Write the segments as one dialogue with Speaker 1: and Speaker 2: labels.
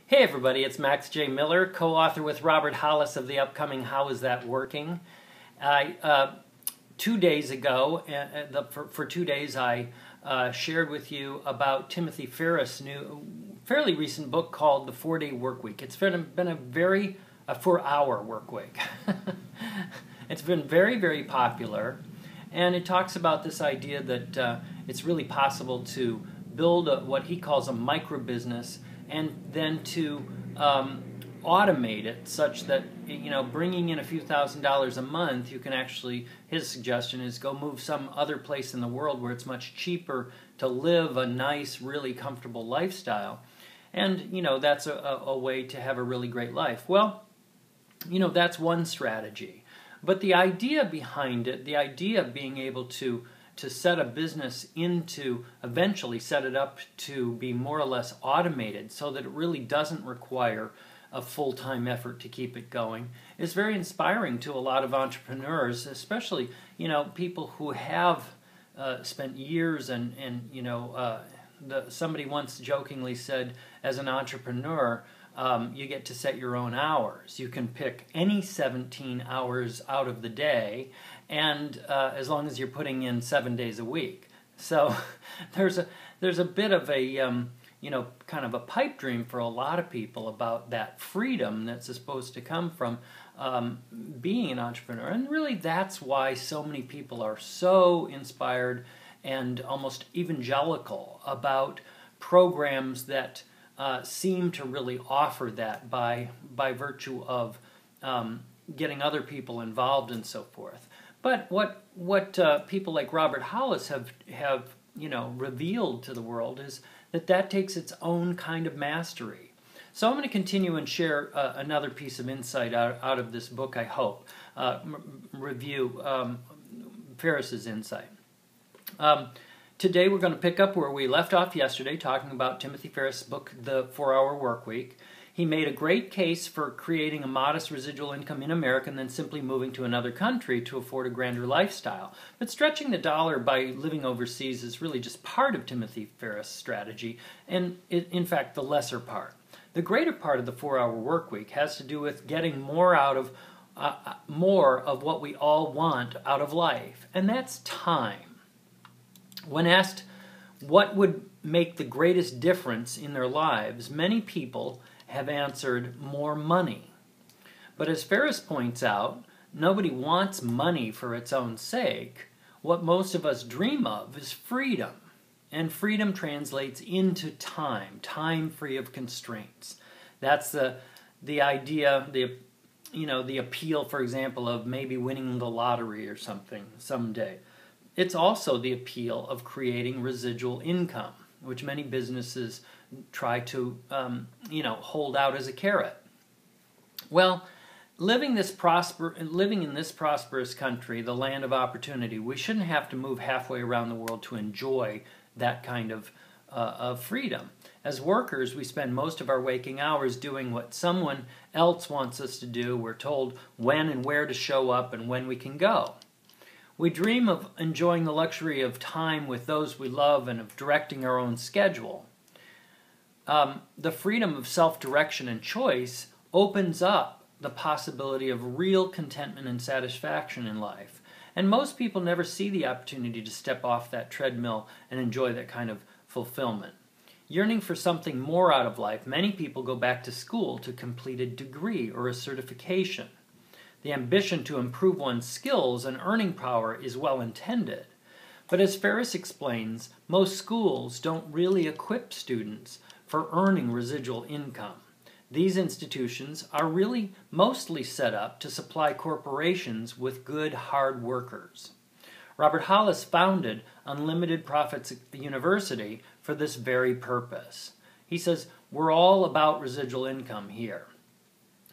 Speaker 1: Hey everybody, it's Max J. Miller, co-author with Robert Hollis of the upcoming How Is That Working? 2 days ago, for 2 days, I shared with you about Timothy Ferriss' new, fairly recent book called The 4-Day Workweek. It's been a 4-hour workweek. It's been very, very popular, and it talks about this idea that it's really possible to build what he calls a micro-business and then to automate it such that, bringing in a few $1,000s a month, you can actually, his suggestion is go move some other place in the world where it's much cheaper to live a nice, really comfortable lifestyle. And, that's a way to have a really great life. Well, that's one strategy. But the idea behind it, the idea of being able to set a business eventually set it up to be more or less automated so that it really doesn't require a full-time effort to keep it going, is very inspiring to a lot of entrepreneurs, especially, people who have spent years and somebody once jokingly said, as an entrepreneur, you get to set your own hours. You can pick any 17 hours out of the day, and as long as you're putting in 7 days a week. So there's a bit of a kind of a pipe dream for a lot of people about that freedom that's supposed to come from being an entrepreneur. And really that's why so many people are so inspired and almost evangelical about programs that seem to really offer that by virtue of getting other people involved and so forth. But what people like Robert Hollis have revealed to the world is that takes its own kind of mastery. So I'm going to continue and share another piece of insight out of this book, I hope. Review Ferriss's insight. Today we're going to pick up where we left off yesterday, talking about Timothy Ferriss' book, The 4-Hour Workweek. He made a great case for creating a modest residual income in America and then simply moving to another country to afford a grander lifestyle. But stretching the dollar by living overseas is really just part of Timothy Ferriss' strategy, and in fact the lesser part. The greater part of the 4-Hour Workweek has to do with getting more of what we all want out of life, and that's time. When asked what would make the greatest difference in their lives, many people have answered more money. But as Ferriss points out, nobody wants money for its own sake. What most of us dream of is freedom. And freedom translates into time free of constraints. That's the idea, the appeal, for example, of maybe winning the lottery or something someday. It's also the appeal of creating residual income, which many businesses try to, hold out as a carrot. Well, living in this prosperous country, the land of opportunity, we shouldn't have to move halfway around the world to enjoy that kind of freedom. As workers, we spend most of our waking hours doing what someone else wants us to do. We're told when and where to show up and when we can go. We dream of enjoying the luxury of time with those we love and of directing our own schedule. The freedom of self-direction and choice opens up the possibility of real contentment and satisfaction in life. And most people never see the opportunity to step off that treadmill and enjoy that kind of fulfillment. Yearning for something more out of life, many people go back to school to complete a degree or a certification. The ambition to improve one's skills and earning power is well intended. But as Ferriss explains, most schools don't really equip students for earning residual income. These institutions are really mostly set up to supply corporations with good, hard workers. Robert Hollis founded Unlimited Profits University for this very purpose. He says, we're all about residual income here.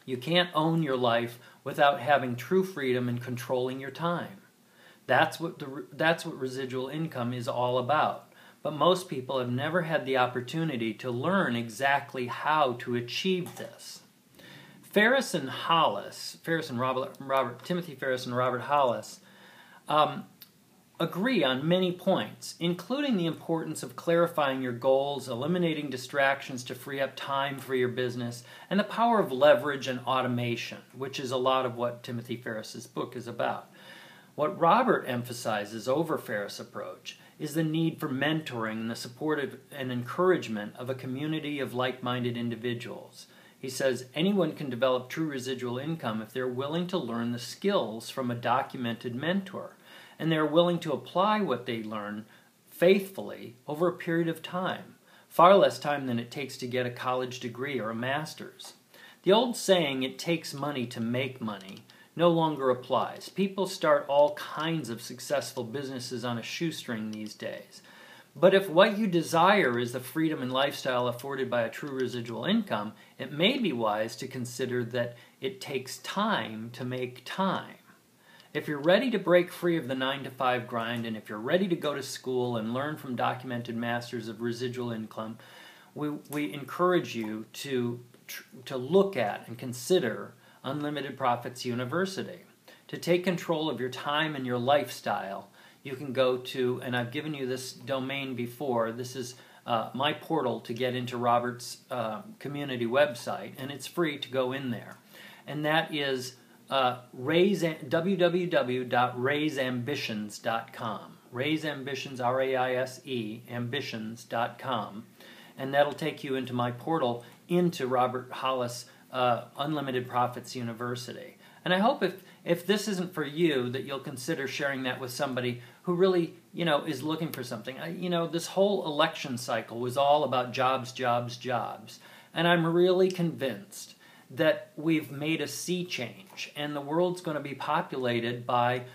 Speaker 1: You can't own your life without having true freedom and controlling your time. That's what residual income is all about. But most people have never had the opportunity to learn exactly how to achieve this. Timothy Ferriss and Robert Hollis agree on many points, including the importance of clarifying your goals, eliminating distractions to free up time for your business, and the power of leverage and automation, which is a lot of what Timothy Ferriss's book is about. What Robert emphasizes over Ferriss' approach is the need for mentoring and the support and encouragement of a community of like-minded individuals. He says anyone can develop true residual income if they're willing to learn the skills from a documented mentor, and they're willing to apply what they learn faithfully over a period of time, far less time than it takes to get a college degree or a master's. The old saying, "it takes money to make money," no longer applies. People start all kinds of successful businesses on a shoestring these days. But if what you desire is the freedom and lifestyle afforded by a true residual income, it may be wise to consider that it takes time to make time. If you're ready to break free of the 9-to-5 grind, and if you're ready to go to school and learn from documented masters of residual income, we encourage you to look at and consider Unlimited Profits University. To take control of your time and your lifestyle, you can go to, and I've given you this domain before, this is my portal to get into Robert's community website, and it's free to go in there. And that is www.raiseambitions.com. Raise Ambitions, R-A-I-S-E, ambitions.com. And that'll take you into my portal into Robert Hollis Unlimited Profits University. And I hope if this isn't for you, that you'll consider sharing that with somebody who really, is looking for something. This whole election cycle was all about jobs, jobs, jobs. And I'm really convinced that we've made a sea change, and the world's going to be populated by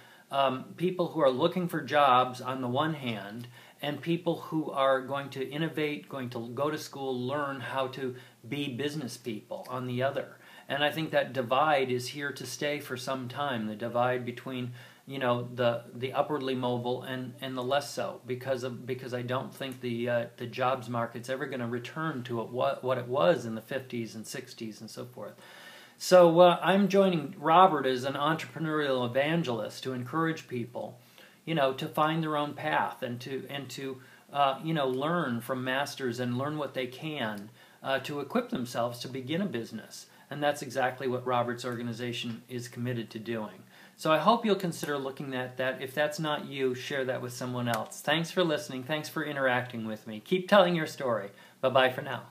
Speaker 1: people who are looking for jobs on the one hand, and people who are going to innovate, going to go to school, learn how to be business people on the other. And I think that divide is here to stay for some time, the divide between the upwardly mobile and the less so, because I don't think the jobs market's ever going to return to what it was in the 50s and 60s and so forth. So I'm joining Robert as an entrepreneurial evangelist to encourage people to find their own path and to learn from masters and learn what they can to equip themselves to begin a business. And that's exactly what Robert's organization is committed to doing. So I hope you'll consider looking at that. If that's not you, share that with someone else. Thanks for listening. Thanks for interacting with me. Keep telling your story. Bye-bye for now.